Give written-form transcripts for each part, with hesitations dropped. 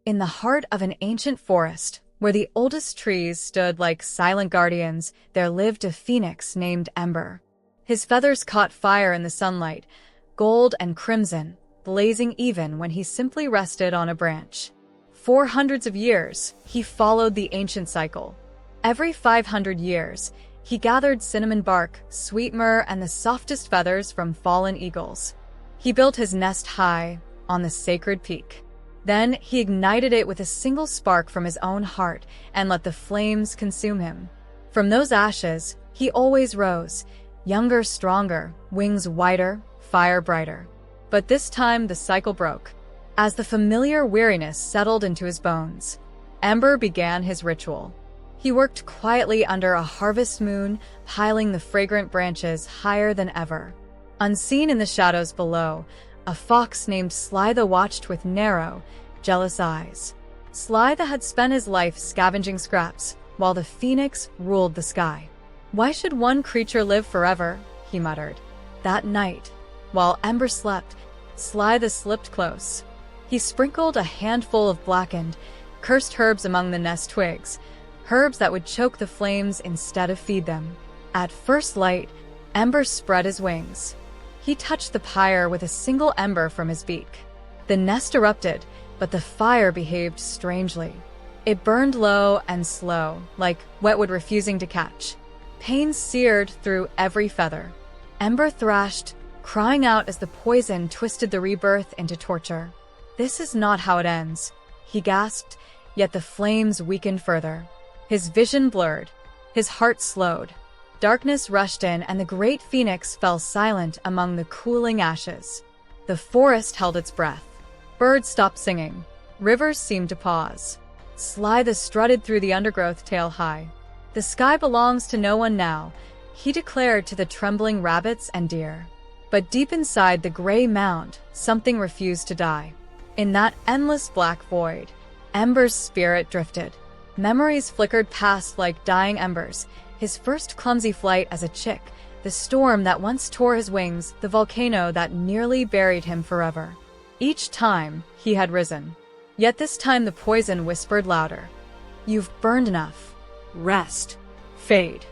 In the heart of an ancient forest, where the oldest trees stood like silent guardians, there lived a phoenix named Ember. His feathers caught fire in the sunlight, gold and crimson, blazing even when he simply rested on a branch. For hundreds of years, he followed the ancient cycle. Every 500 years, he gathered cinnamon bark, sweet myrrh, and the softest feathers from fallen eagles. He built his nest high on the sacred peak. Then he ignited it with a single spark from his own heart and let the flames consume him. From those ashes, he always rose, younger, stronger, wings wider, fire brighter. But this time the cycle broke. As the familiar weariness settled into his bones, Ember began his ritual. He worked quietly under a harvest moon, piling the fragrant branches higher than ever. Unseen in the shadows below, a fox named Slither watched with narrow, jealous eyes. Slither had spent his life scavenging scraps, while the phoenix ruled the sky. "Why should one creature live forever?" he muttered. That night, while Ember slept, Slither slipped close. He sprinkled a handful of blackened, cursed herbs among the nest twigs, herbs that would choke the flames instead of feed them. At first light, Ember spread his wings. He touched the pyre with a single ember from his beak. The nest erupted, but the fire behaved strangely. It burned low and slow, like wetwood refusing to catch. Pain seared through every feather. Ember thrashed, crying out as the poison twisted the rebirth into torture. "This is not how it ends," he gasped, yet the flames weakened further. His vision blurred. His heart slowed. Darkness rushed in, and the great phoenix fell silent among the cooling ashes. The forest held its breath. Birds stopped singing. Rivers seemed to pause. Slither strutted through the undergrowth tail high. "The sky belongs to no one now," he declared to the trembling rabbits and deer. But deep inside the gray mound, something refused to die. In that endless black void, Ember's spirit drifted. Memories flickered past like dying embers. His first clumsy flight as a chick, the storm that once tore his wings, the volcano that nearly buried him forever. Each time, he had risen. Yet this time the poison whispered louder. "You've burned enough. Rest. Fade."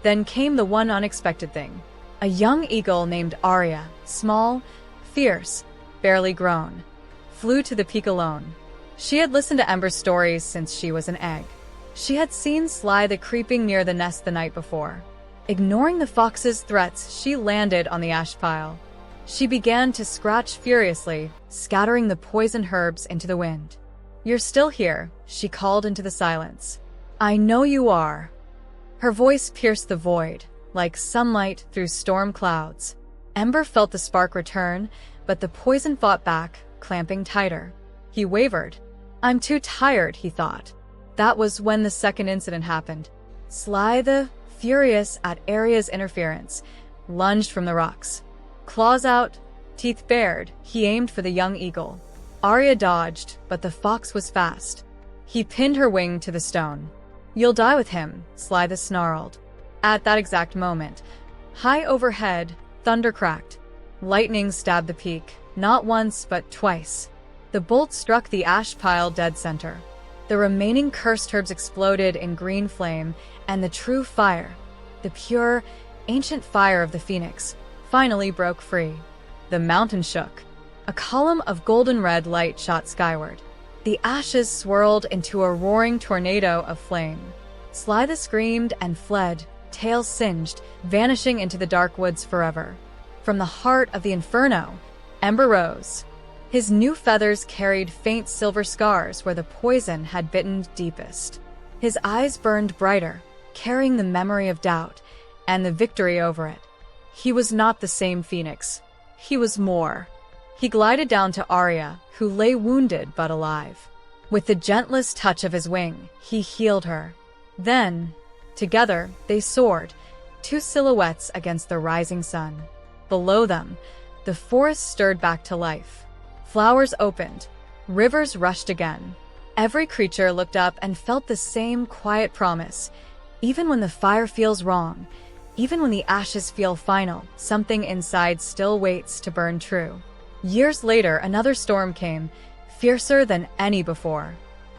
Then came the one unexpected thing. A young eagle named Arya, small, fierce, barely grown, flew to the peak alone. She had listened to Ember's stories since she was an egg. She had seen Slither creeping near the nest the night before. Ignoring the fox's threats, she landed on the ash pile. She began to scratch furiously, scattering the poison herbs into the wind. "You're still here," she called into the silence. "I know you are." Her voice pierced the void, like sunlight through storm clouds. Ember felt the spark return, but the poison fought back, clamping tighter. He wavered. "I'm too tired," he thought. That was when the second incident happened. Slither, furious at Arya's interference, lunged from the rocks. Claws out, teeth bared, he aimed for the young eagle. Arya dodged, but the fox was fast. He pinned her wing to the stone. "You'll die with him," Slither snarled. At that exact moment, high overhead, thunder cracked. Lightning stabbed the peak, not once but twice. The bolt struck the ash pile dead center. The remaining cursed herbs exploded in green flame, and the true fire, the pure, ancient fire of the phoenix, finally broke free. The mountain shook. A column of golden red light shot skyward. The ashes swirled into a roaring tornado of flame. Slither screamed and fled, tail singed, vanishing into the dark woods forever. From the heart of the inferno, Ember rose. His new feathers carried faint silver scars where the poison had bitten deepest. His eyes burned brighter, carrying the memory of doubt and the victory over it. He was not the same phoenix. He was more. He glided down to Arya, who lay wounded but alive. With the gentlest touch of his wing, he healed her. Then, together, they soared, two silhouettes against the rising sun. Below them, the forest stirred back to life. Flowers opened. Rivers rushed again. Every creature looked up and felt the same quiet promise. Even when the fire feels wrong, even when the ashes feel final, something inside still waits to burn true. Years later, another storm came, fiercer than any before.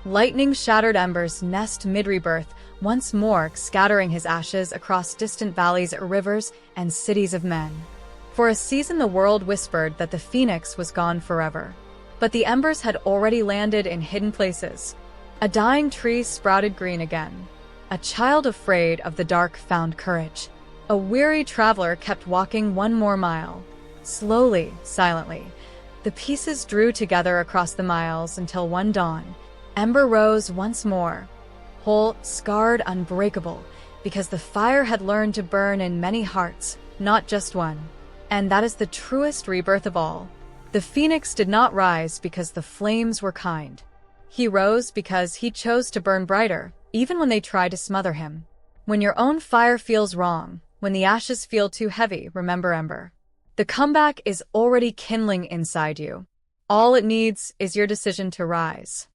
Lightning shattered Ember's nest mid-rebirth, once more scattering his ashes across distant valleys, rivers, and cities of men. For a season the world whispered that the phoenix was gone forever. But the embers had already landed in hidden places. A dying tree sprouted green again. A child afraid of the dark found courage. A weary traveler kept walking one more mile. Slowly, silently, the pieces drew together across the miles until one dawn, Ember rose once more, whole, scarred, unbreakable, because the fire had learned to burn in many hearts, not just one. And that is the truest rebirth of all. The phoenix did not rise because the flames were kind. He rose because he chose to burn brighter, even when they tried to smother him. When your own fire feels wrong, when the ashes feel too heavy, remember Ember. The comeback is already kindling inside you. All it needs is your decision to rise.